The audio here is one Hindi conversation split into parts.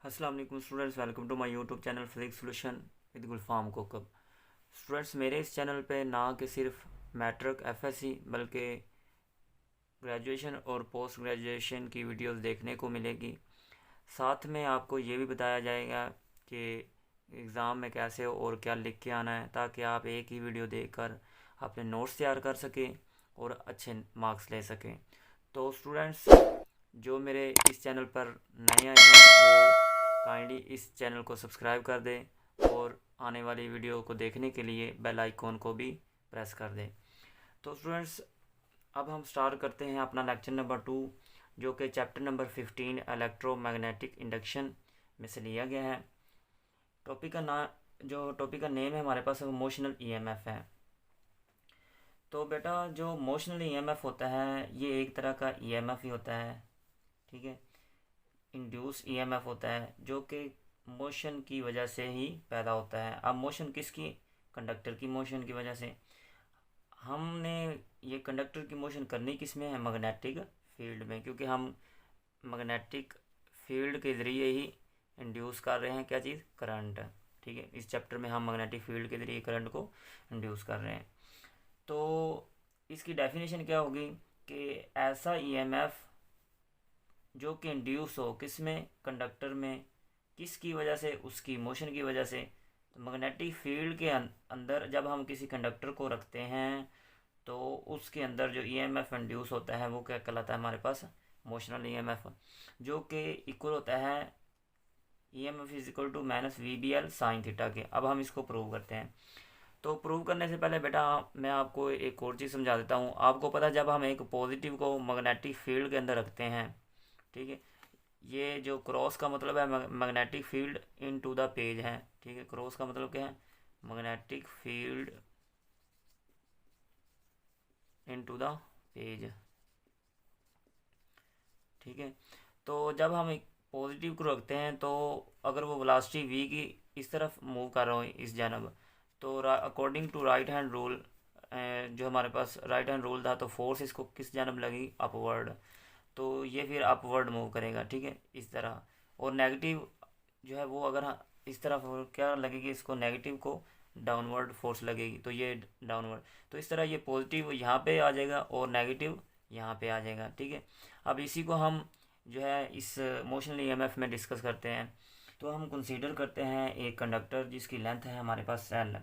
अस्सलाम वालेकुम students, welcome to my YouTube channel physics solution with Gulfam Kokab. Students, मेरे इस चैनल पे ना कि सिर्फ मैट्रिक एफएससी बल्कि ग्रेजुएशन और पोस्ट ग्रेजुएशन की वीडियोस देखने को मिलेगी। साथ में आपको ये भी बताया जाएगा कि एग्ज़ाम में कैसे और क्या लिख के आना है, ताकि आप एक ही वीडियो देखकर अपने नोट्स तैयार कर सकें और अच्छे मार्क्स ले सकें। तो स्टूडेंट्स, जो मेरे इस चैनल पर नए आए हैं वो काइंडली इस चैनल को सब्सक्राइब कर दें और आने वाली वीडियो को देखने के लिए बेल आइकॉन को भी प्रेस कर दें। तो स्टूडेंट्स, अब हम स्टार्ट करते हैं अपना लेक्चर नंबर 2, जो कि चैप्टर नंबर 15 इलेक्ट्रोमैग्नेटिक इंडक्शन में से लिया गया है। टॉपिक का टॉपिक का नेम है हमारे पास मोशनल ईएमएफ है। तो बेटा, जो मोशनल ईएमएफ होता है ये एक तरह का ईएमएफ ही होता है, ठीक है। इंड्यूस ईएमएफ होता है जो कि मोशन की वजह से ही पैदा होता है। अब मोशन किसकी? कंडक्टर की मोशन की वजह से। हमने ये कंडक्टर की मोशन करनी किस में है? मैग्नेटिक फील्ड में, क्योंकि हम मैग्नेटिक फील्ड के ज़रिए ही इंड्यूस कर रहे हैं क्या चीज़? करंट, ठीक है। इस चैप्टर में हम मैग्नेटिक फील्ड के ज़रिए करंट को इंड्यूस कर रहे हैं। तो इसकी डेफिनेशन क्या होगी कि ऐसा ईएमएफ जो कि इंड्यूस हो किस में? कंडक्टर में। किसकी वजह से? उसकी मोशन की वजह से। तो मैग्नेटिक फील्ड के अंदर जब हम किसी कंडक्टर को रखते हैं तो उसके अंदर जो ईएमएफ इंड्यूस होता है वो क्या कहलाता है हमारे पास? मोशनल ईएमएफ, जो कि इक्वल होता है EMF is equal to minus V B L sine theta के। अब हम इसको प्रूव करते हैं। तो प्रूव करने से पहले बेटा मैं आपको एक और चीज़ समझा देता हूँ। आपको पता है जब हम एक पॉजिटिव को मैग्नेटिक फील्ड के अंदर रखते हैं, ठीक है, ये जो क्रॉस का मतलब है magnetic field into the page है, ठीक है। क्रॉस का मतलब क्या है? Magnetic field into the page, ठीक है। तो जब हम एक पॉजिटिव को रखते हैं तो अगर वो वेलोसिटी v की इस तरफ मूव कर रहा हो इस जानब, तो according to right hand rule, जो हमारे पास राइट हैंड रूल था, तो फोर्स इसको किस जानब लगी? अपवर्ड। तो ये फिर अपवर्ड मूव करेगा, ठीक है, इस तरह। और नेगेटिव जो है वो अगर इस तरफ क्या लगेगी? इसको नेगेटिव को डाउनवर्ड फोर्स लगेगी, तो ये डाउनवर्ड। तो इस तरह ये पॉजिटिव यहाँ पे आ जाएगा और नेगेटिव यहाँ पे आ जाएगा, ठीक है। अब इसी को हम जो है इस मोशनल ईएमएफ में डिस्कस करते हैं। तो हम कंसीडर करते हैं एक कंडक्टर जिसकी लेंथ है हमारे पास सेल।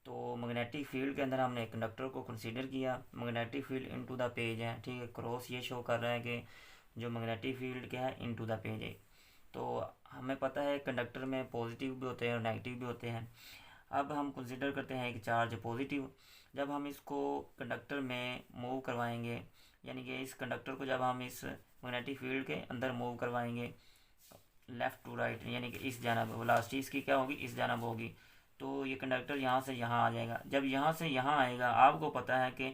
तो मैग्नेटिक फील्ड के अंदर हमने एक कंडक्टर को कंसीडर किया। Magnetic field into the page है, ठीक है। क्रॉस ये शो कर रहा है कि जो मैग्नेटिक फील्ड क्या है? इनटू द पेज है। तो हमें पता है कंडक्टर में पॉजिटिव भी होते हैं और नेगेटिव भी होते हैं। अब हम कंसीडर करते हैं एक चार्ज पॉजिटिव। जब हम इसको कंडक्टर में मूव करवाएंगे, यानी कि इस कंडक्टर को जब हम इस मैग्नेटिक फील्ड के अंदर मूव करवाएंगे लेफ़्ट टू राइट, यानी कि इस जानब वेलोसिटी इसकी क्या होगी? इस जानब होगी। तो ये कंडक्टर यहाँ से यहाँ आ जाएगा। जब यहाँ से यहाँ आएगा, आपको पता है कि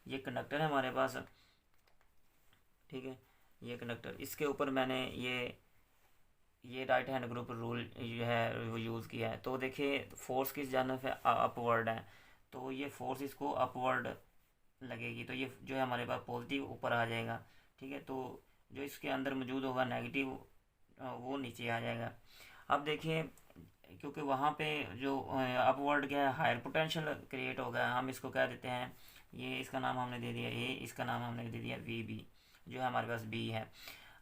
ये कंडक्टर है हमारे पास, ठीक है। ये कंडक्टर, इसके ऊपर मैंने ये राइट हैंड ग्रुप रूल जो है वो यूज़ किया है। तो देखिए फोर्स किस जानब है? अपवर्ड है। तो ये फोर्स इसको अपवर्ड लगेगी, तो ये जो है हमारे पास पॉजिटिव ऊपर आ जाएगा, ठीक है। तो जो इसके अंदर मौजूद होगा नेगेटिव वो नीचे आ जाएगा। अब देखिए, क्योंकि वहाँ पे जो अपवर्ड क्या है? हायर पोटेंशियल क्रिएट होगा। हम इसको क्या देते हैं? ये इसका नाम हमने दे दिया ए, इसका नाम हमने दे दिया वी बी, जो है हमारे पास बी है।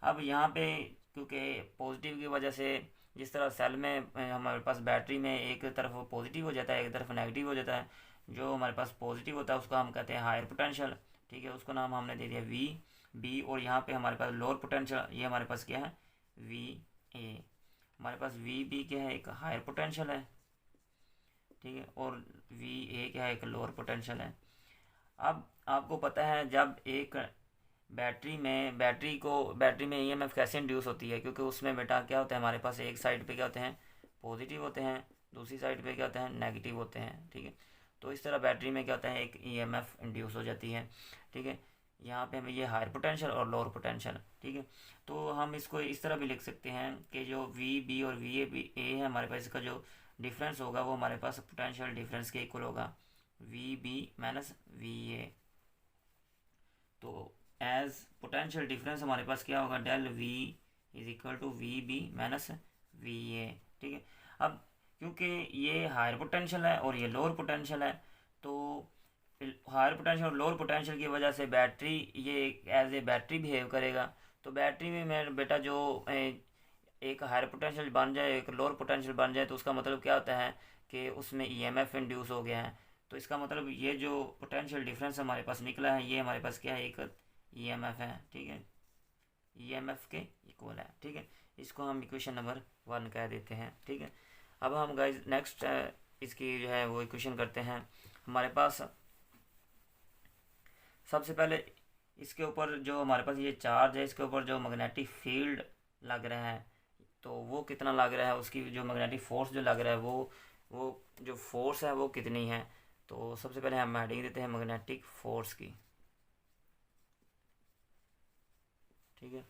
अब यहाँ पे क्योंकि पॉजिटिव की वजह से, जिस तरह सेल में हमारे पास बैटरी में एक तरफ पॉजिटिव हो जाता है एक तरफ नेगेटिव हो जाता है, जो हमारे पास पॉजिटिव होता है उसको हम कहते हैं हायर पोटेंशियल, ठीक है। उसको नाम हमने दे दिया वी बी। और यहाँ पे हमारे पास लोअर पोटेंशियल, ये हमारे पास क्या है? V A. हमारे पास वी बी क्या है? एक हायर पोटेंशियल है, ठीक है। और वी ए क्या है? एक लोअर पोटेंशियल है। अब आपको पता है जब एक बैटरी में ईएमएफ कैसे इंड्यूस होती है? क्योंकि उसमें बेटा क्या होता है? हमारे पास एक साइड पे क्या होते हैं? पॉजिटिव होते हैं, दूसरी साइड पे क्या होते हैं? नेगेटिव होते हैं, ठीक है। तो इस तरह बैटरी में क्या होता है? एक ईएमएफ इंड्यूस हो जाती है, ठीक है। यहाँ पे हमें ये हायर पोटेंशियल और लोअर पोटेंशियल, ठीक है। तो हम इसको इस तरह भी लिख सकते हैं कि जो वी बी और वी ए है हमारे पास, इसका जो डिफरेंस होगा वो हमारे पास पोटेंशियल डिफरेंस के इक्वल होगा, V B minus V A. तो एज पोटेंशियल डिफरेंस हमारे पास क्या होगा? Del V is equal to V B minus VA, ठीक है। अब क्योंकि ये हायर पोटेंशियल है और ये लोअर पोटेंशियल है, तो हायर पोटेंशियल और लोअर पोटेंशियल की वजह से बैटरी ये एज ए बैटरी बिहेव करेगा। तो बैटरी में मेरा बेटा जो एक हायर पोटेंशियल बन जाए, एक लोअर पोटेंशियल बन जाए, तो उसका मतलब क्या होता है कि उसमें EMF इंड्यूस हो गया है। तो इसका मतलब ये जो पोटेंशियल डिफरेंस हमारे पास निकला है, ये हमारे पास क्या है, एक EMF है, ठीक है, EMF के इक्वल है, ठीक है। इसको हम इक्वेशन नंबर 1 कह देते हैं, ठीक है। अब हम गाइज नेक्स्ट इसकी जो है वो इक्वेशन करते हैं। हमारे पास सबसे पहले इसके ऊपर जो हमारे पास ये चार्ज है, इसके ऊपर जो मैग्नेटिक फील्ड लग रहा है, तो वो कितना लग रहा है, उसकी जो मैग्नेटिक फोर्स जो लग रहा है वो जो फोर्स है वो कितनी है। तो सबसे पहले हम हेडिंग देते हैं मैग्नेटिक फोर्स की, ठीक है।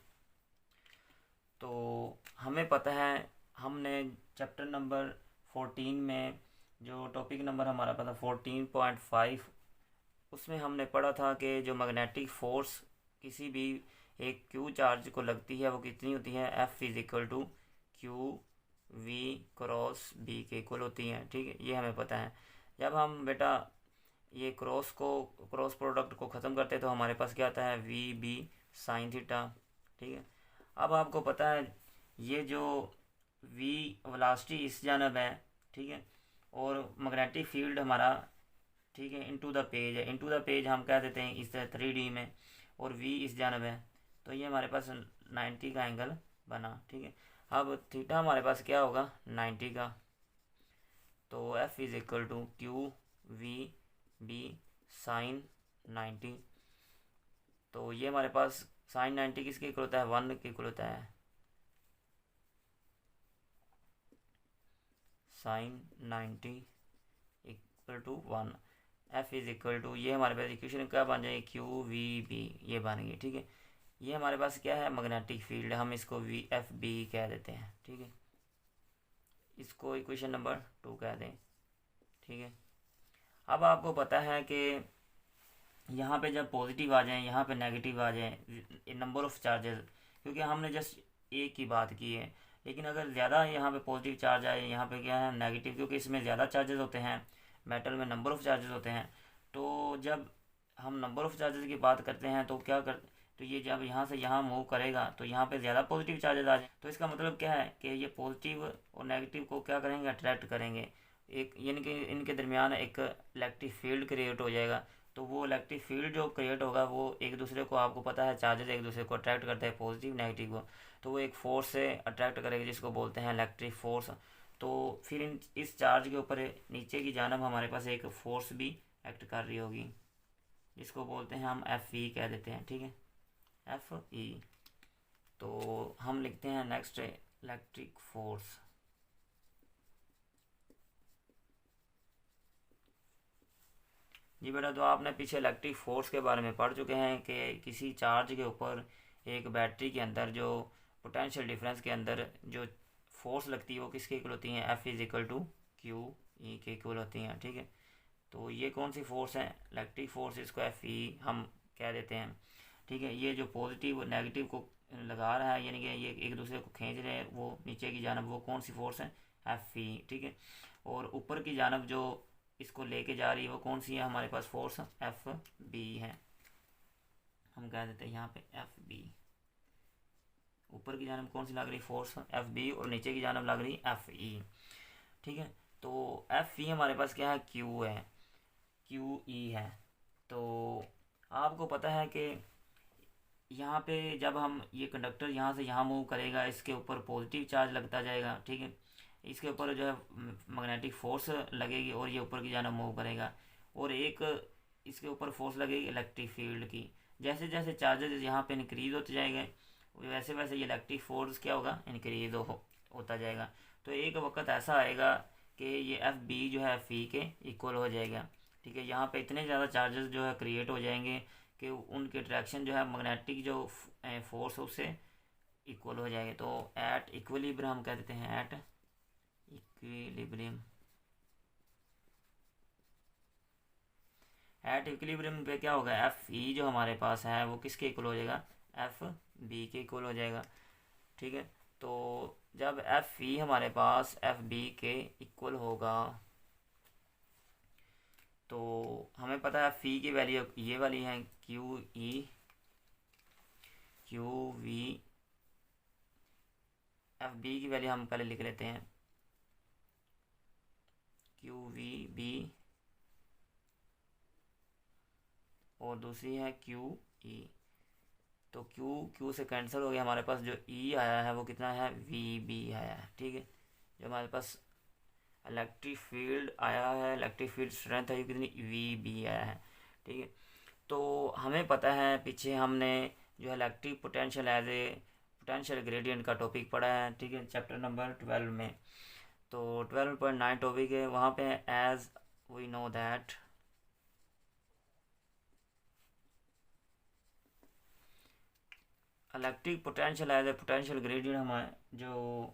तो हमें पता है, हमने चैप्टर नंबर 14 में जो टॉपिक नंबर हमारा पता 14.5, उसमें हमने पढ़ा था कि जो मैग्नेटिक फोर्स किसी भी एक क्यू चार्ज को लगती है वो कितनी होती है, F is equal to Q V cross B के इक्वल होती है, ठीक है, ये हमें पता है। जब हम बेटा ये क्रॉस प्रोडक्ट को ख़त्म करते हैं तो हमारे पास क्या आता है, VB साइन थीटा, ठीक है। अब आपको पता है ये जो V वेलोसिटी इस जानब है, ठीक है, और मैग्नेटिक फील्ड हमारा, ठीक है, इनटू द पेज है, इनटू द पेज हम कह देते हैं इस 3D में, और V इस जानब है, तो ये हमारे पास 90 का एंगल बना, ठीक है। अब थीटा हमारे पास क्या होगा, 90 का, तो F is equal to Q V B sine 90। तो ये हमारे पास साइन 90 किसके इक्वल होता है, 1 के इक्वल होता है, sine 90 equal to 1। F is equal to, ये हमारे पास इक्वेशन क्या बन जाएगी, QVB, ये बन गई, ठीक है। ये हमारे पास क्या है, मैग्नेटिक फील्ड, हम इसको VFB कह देते हैं, ठीक है। इसको इक्वेशन नंबर 2 कह दें, ठीक है। अब आपको पता है कि यहाँ पे जब पॉजिटिव आ जाए, यहाँ पे नेगेटिव आ जाए, नंबर ऑफ चार्जेस, क्योंकि हमने जस्ट एक की बात की है, लेकिन अगर ज़्यादा यहाँ पे पॉजिटिव चार्ज आए, यहाँ पे क्या है नेगेटिव, क्योंकि इसमें ज़्यादा चार्जेस होते हैं, मेटल में नंबर ऑफ़ चार्जेस होते हैं। तो जब हम नंबर ऑफ़ चार्जेस की बात करते हैं तो क्या कर, तो ये जब यहाँ से यहाँ मूव करेगा तो यहाँ पे ज़्यादा पॉजिटिव चार्जेस आ जाए, तो इसका मतलब क्या है कि ये पॉजिटिव और नेगेटिव को क्या करेंगे, अट्रैक्ट करेंगे, एक यानी कि इनके दरमियान एक इलेक्ट्रिक फील्ड क्रिएट हो जाएगा। तो वो इलेक्ट्रिक फील्ड जो क्रिएट होगा वो एक दूसरे को, आपको पता है चार्जेस एक दूसरे को अट्रैक्ट करते हैं, पॉजिटिव नेगेटिव को, तो वो एक फोर्स से अट्रैक्ट करेगा जिसको बोलते हैं इलेक्ट्रिक फोर्स। तो फिर इस चार्ज के ऊपर नीचे की जानब हमारे पास एक फोर्स भी एक्ट कर रही होगी, जिसको बोलते हैं हम FE कह देते हैं, ठीक है, FE। तो हम लिखते हैं नेक्स्ट इलेक्ट्रिक फोर्स। जी बेटा, तो आपने पीछे इलेक्ट्रिक फोर्स के बारे में पढ़ चुके हैं कि किसी चार्ज के ऊपर एक बैटरी के अंदर जो पोटेंशियल डिफरेंस के अंदर जो फोर्स लगती है वो किसके इक्वल होती हैं, F is equal to Q E के इक्वल होती हैं, ठीक है। तो ये कौन सी फोर्स है, इलेक्ट्रिक फोर्स, इसको FE हम कह देते हैं, ठीक है। ये जो पॉजिटिव नेगेटिव को लगा रहा है, यानी कि ये एक दूसरे को खींच रहे हैं वो नीचे की जानब, वो कौन सी फोर्स है, FE, ठीक है। और ऊपर की जानब जो इसको लेके जा रही है वो कौन सी है, हमारे पास फोर्स FB है, हम कह देते हैं यहाँ पे FB। ऊपर की जानब कौन सी लग रही फोर्स, FB, और नीचे की जानब लग रही FE, ठीक है। तो FE हमारे पास क्या है, Q है, QE है। तो आपको पता है कि यहाँ पे जब हम ये कंडक्टर यहाँ से यहाँ मूव करेगा, इसके ऊपर पॉजिटिव चार्ज लगता जाएगा, ठीक है, इसके ऊपर जो है मैग्नेटिक फोर्स लगेगी और ये ऊपर की जानब मूव करेगा, और एक इसके ऊपर फोर्स लगेगी इलेक्ट्रिक फील्ड की। जैसे जैसे चार्जेस यहाँ पे इंक्रीज होते जाएंगे वैसे वैसे ये इलेक्ट्रिक फोर्स क्या होगा, इंक्रीज होता जाएगा। तो एक वक्त ऐसा आएगा कि ये FB जो है FE के इक्वल हो जाएगा, ठीक है। यहाँ पे इतने ज़्यादा चार्जेस जो है क्रिएट हो जाएंगे कि उनके अट्रैक्शन जो है मैग्नेटिक जो फोर्स उससे इक्वल हो जाएंगे। तो एट इक्विलिब्रियम हम कह देते हैं, एट इक्विलिब्रियम, एट इक्विलिब्रियम पे क्या होगा, FE जो हमारे पास है वो किसके इक्वल हो जाएगा, FB के इक्वल हो जाएगा, ठीक है। तो जब एफ ई हमारे पास एफ बी के इक्वल होगा तो हमें पता है फी की वैल्यू ये वाली है क्यू वी। एफ बी की वैल्यू हम पहले लिख लेते हैं क्यू वी बी और दूसरी है क्यू ई। तो क्यू से कैंसिल हो गया, हमारे पास जो ई आया है वो कितना है वी बी आया है। ठीक है, जो हमारे पास इलेक्ट्रिक फील्ड आया है, इलेक्ट्रिक फील्ड स्ट्रेंथ है, ये कितनी वी बी आया है। ठीक है, तो हमें पता है पीछे हमने जो electric potential as a potential gradient का टॉपिक पढ़ा है। ठीक है, चैप्टर नंबर 12 में। तो 12.9 टॉपिक है, वहाँ पे as we know that electric potential as a potential gradient हमारे जो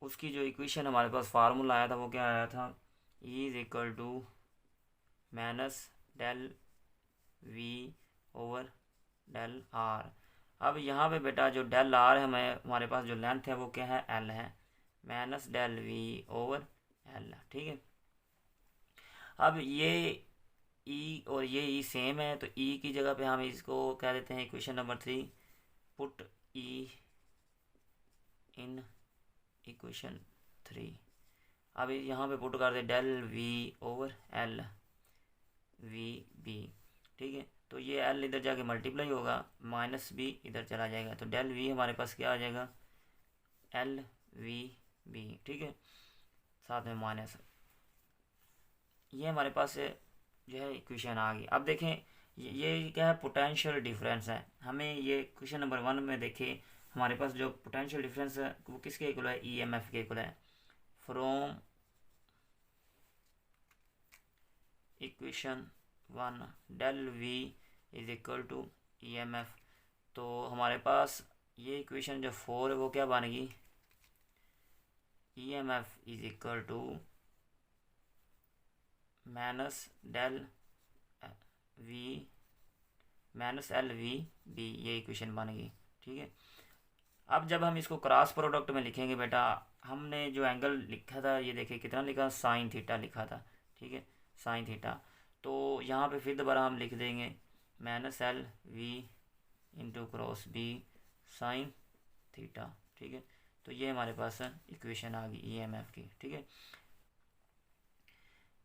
उसकी जो इक्वेशन हमारे पास फार्मूला आया था वो क्या आया था, E is equal to minus del V over del R. अब यहाँ पे बेटा जो डेल आर है हमें हमारे पास जो लेंथ है वो क्या है एल है, minus del V over L. ठीक है, अब ये ई और ये ई सेम है तो ई की जगह पे हम इसको कह देते हैं equation number 3, put E in equation 3। अब यहाँ पे पुट कर दे del V over L V B. ठीक है, तो ये एल इधर जाके मल्टीप्लाई होगा, माइनस बी इधर चला जाएगा, तो डेल वी हमारे पास क्या आ जाएगा एल वी बी। ठीक है, साथ में माइनस, ये हमारे पास जो है इक्वेशन आ गई। अब देखें ये क्या है पोटेंशियल डिफरेंस है। हमें ये क्वेश्चन नंबर 1 में देखें हमारे पास जो पोटेंशियल डिफरेंस है वो किसके इक्वल है, ईएमएफ के इक्वल है। From equation 1 del V is equal to EMF. तो हमारे पास ये इक्वेशन जो 4 है वो क्या बनेगी, EMF is equal to minus del V minus L V B, ये इक्वेशन बनेगी। ठीक है, अब जब हम इसको क्रॉस प्रोडक्ट में लिखेंगे बेटा, हमने जो एंगल लिखा था ये देखिए कितना लिखा, साइन थीटा लिखा था। ठीक है, साइन थीटा, तो यहाँ पे फिर दोबारा हम लिख देंगे minus L V into cross B sine theta. ठीक है, तो ये हमारे पास इक्वेशन आ गई ईएमएफ की। ठीक है,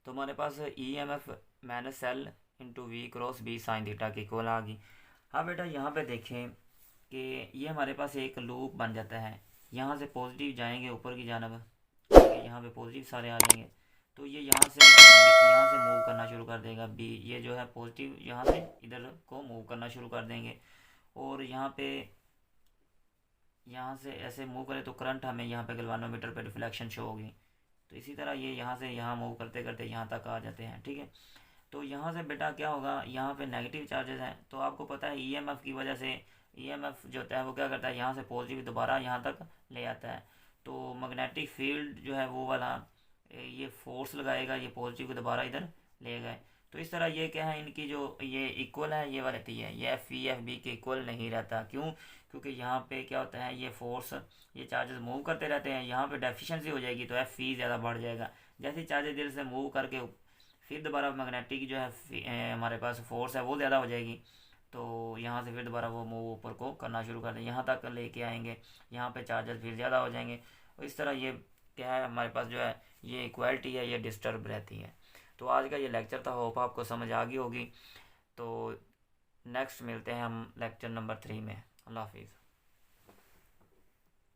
तो हमारे पास EMF minus L into V cross B sine theta की इक्वल आ गई। हाँ बेटा, यहाँ पे देखें कि ये हमारे पास एक लूप बन जाता है, यहाँ से पॉजिटिव जाएंगे ऊपर की जानब, यहाँ पे पॉजिटिव सारे आ जाएंगे, तो ये यहाँ से मूव करना शुरू कर देगा बी, ये जो है पॉजिटिव यहाँ से इधर को मूव करना शुरू कर देंगे, और यहाँ से ऐसे मूव करें तो करंट हमें यहाँ पे गैल्वेनोमीटर पे रिफ्लेक्शन शो होगी। तो इसी तरह ये यहाँ से यहाँ मूव करते करते यहाँ तक आ जाते हैं। ठीक है, तो यहाँ से बेटा क्या होगा, यहाँ पे नेगेटिव चार्जेस हैं, तो आपको पता है ईएमएफ की वजह से ईएमएफ जो होता है वो क्या करता है, यहाँ से पॉजिटिव दोबारा यहाँ तक ले आता है। तो मैग्नेटिक फील्ड जो है वो वाला ये फोर्स लगाएगा, ये पॉजिटिव को दोबारा इधर ले गए। तो इस तरह ये क्या है, इनकी जो ये इक्वल है ये वाली रहती है, ये एफ ई एफ बी के इक्वल नहीं रहता। क्यों, क्योंकि यहाँ पे क्या होता है, ये फोर्स ये चार्जेस मूव करते रहते हैं, यहाँ पे डेफिशिएंसी हो जाएगी तो एफ ई ज़्यादा बढ़ जाएगा। जैसे चार्जेस दिल से मूव करके फिर दोबारा मैग्नेटिक जो है हमारे पास फोर्स है वो ज़्यादा हो जाएगी, तो यहाँ से फिर दोबारा वो मूव ऊपर को करना शुरू कर दें, यहाँ तक लेके आएंगे, यहाँ पे चार्जेस फिर ज़्यादा हो जाएंगे। और इस तरह ये क्या है हमारे पास जो है ये इक्वालिटी है ये डिस्टर्ब रहती है। तो आज का ये लेक्चर था, होप आपको समझ आ गई होगी। तो नेक्स्ट मिलते हैं हम लेक्चर नंबर 3 में। अल्लाह हाफिज़।